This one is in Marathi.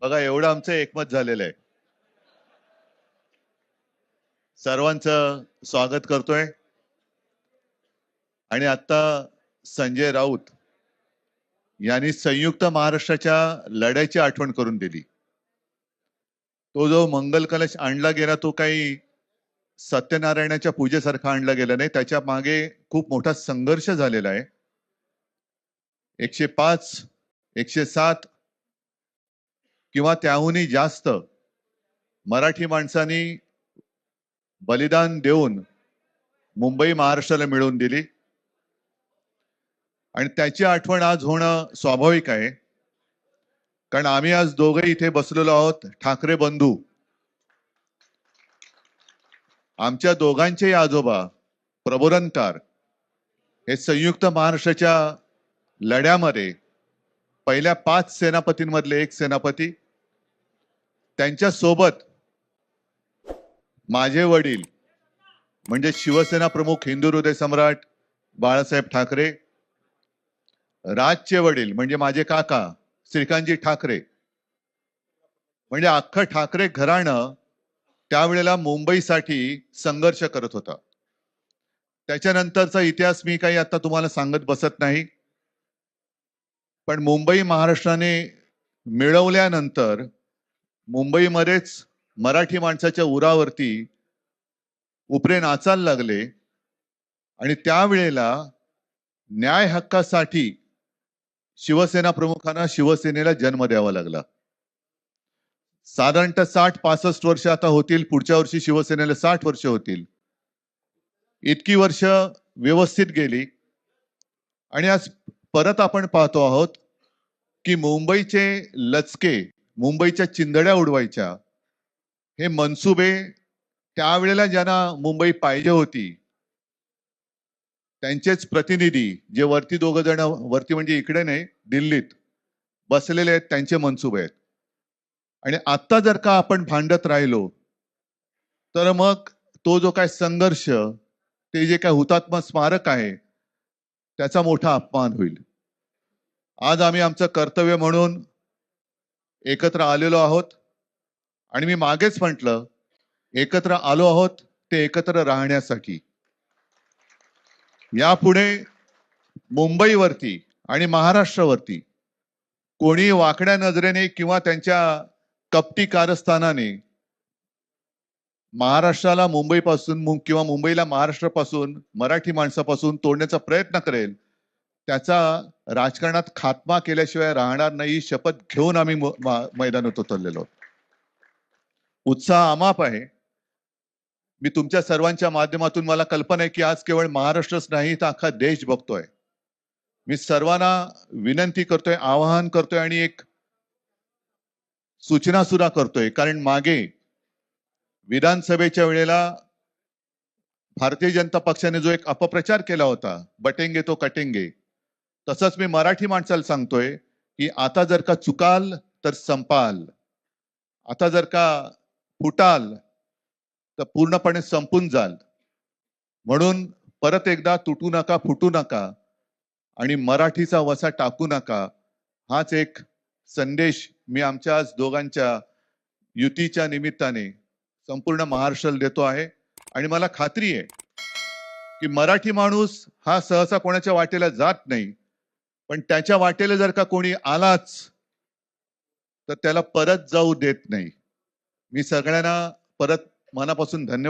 बघा एवढं आमचं एकमत झालेलं आहे. सर्वांचं स्वागत करतोय. आणि आता संजय राऊत यांनी संयुक्त महाराष्ट्राच्या लढ्याची आठवण करून दिली. तो जो मंगल कलश आणला गेला तो काही सत्यनारायणाच्या पूजेसारखा आणला गेला नाही. त्याच्या मागे खूप मोठा संघर्ष झालेला आहे. 105, 107 किंवा त्याहूनही जास्त मराठी माणसांनी बलिदान देऊन मुंबई महाराष्ट्राला मिळवून दिली. आणि त्याची आठवण आज होणं स्वाभाविक आहे. कारण आम्ही आज दोघे इथे बसलेलो आहोत, ठाकरे बंधू. आमच्या दोघांचेही आजोबा प्रबोधनकार हे संयुक्त महाराष्ट्राच्या लढ्यामध्ये पहिल्या 5 सेनापतींमधले एक सेनापती. त्यांच्या सोबत माझे वडील म्हणजे शिवसेना प्रमुख हिंदू हृदय सम्राट बाळासाहेब ठाकरे, राजचे वडील म्हणजे माझे काका श्रीकांतजी ठाकरे, म्हणजे अख्खं ठाकरे घराणं त्यावेळेला मुंबईसाठी संघर्ष करत होता. त्याच्यानंतरचा इतिहास मी काही आता तुम्हाला सांगत बसत नाही. पण मुंबई महाराष्ट्राने मिळवल्यानंतर मुंबईमध्येच मराठी माणसाच्या उरावरती उपरे नाचायला लागले. आणि त्यावेळेला न्याय हक्कासाठी शिवसेना प्रमुखांना शिवसेनेला जन्म द्यावा लागला. साधारणतः 60-65 वर्ष आता होतील. पुढच्या वर्षी शिवसेनेला 60 वर्ष होतील. इतकी वर्ष व्यवस्थित गेली. आणि आज परत आपण पाहतो आहोत की मुंबईचे लचके, मुंबईच्या चिंधड्या उडवायच्या हे मनसुबे त्यावेळेला ज्यांना मुंबई पाहिजे होती त्यांचेच प्रतिनिधी, जे वरती दोघ जण, वरती म्हणजे इकडे नाही दिल्लीत बसलेले आहेत, त्यांचे मनसुबे आहेत. आणि आता जर का आपण भांडत राहिलो तर मग तो जो काय संघर्ष, ते जे काय हुतात्मा स्मारक आहे त्याचा मोठा अपमान होईल. आज आम्ही आमचं कर्तव्य म्हणून एकत्र आलेलो आहोत. आणि मी मागेच म्हटलं, एकत्र आलो आहोत ते एकत्र राहण्यासाठी. यापुढे मुंबईवरती आणि महाराष्ट्रावरती कोणी वाकड्या नजरेने किंवा त्यांच्या कपटी कारस्थानाने महाराष्ट्राला मुंबईपासून किंवा मुंबईला महाराष्ट्रापासून, मराठी माणसापासून तोडण्याचा प्रयत्न करेल, त्याचा राजकारणात खात्मा केल्याशिवाय राहणार नाही. शपथ घेऊन आम्ही मैदानात उतरलेलो. उत्साह अमाप आहे. मी तुमच्या सर्वांच्या माध्यमातून, मला कल्पना आहे की आज केवळ महाराष्ट्रच नाही तर अख्खा देश बघतोय. मी सर्वांना विनंती करतोय, आवाहन करतोय आणि एक सूचना सुद्धा करतोय. कारण मागे विधानसभेच्या वेळेला भारतीय जनता पक्षाने जो एक अपप्रचार केला होता, बटेंगे तो कटेंगे, तसंच मी मराठी माणसाला सांगतोय की आता जर का चुकाल तर संपाल, आता जर का फुटाल तर पूर्णपणे संपून जाल. म्हणून परत एकदा तुटू नका, फुटू नका आणि मराठीचा वसा टाकू नका. हाच एक संदेश मी आमच्या आज दोघांच्या युतीच्या निमित्ताने संपूर्ण महाराष्ट्राला देतो आहे. आणि मला खात्री आहे की मराठी माणूस हा सहसा कोणाच्या वाटेला जात नाही, पण त्याच्या वाटेला जर का कोणी आलाच तर त्याला परत जाऊ देत नाही. मी सगळ्यांना परत मनापासून धन्यवाद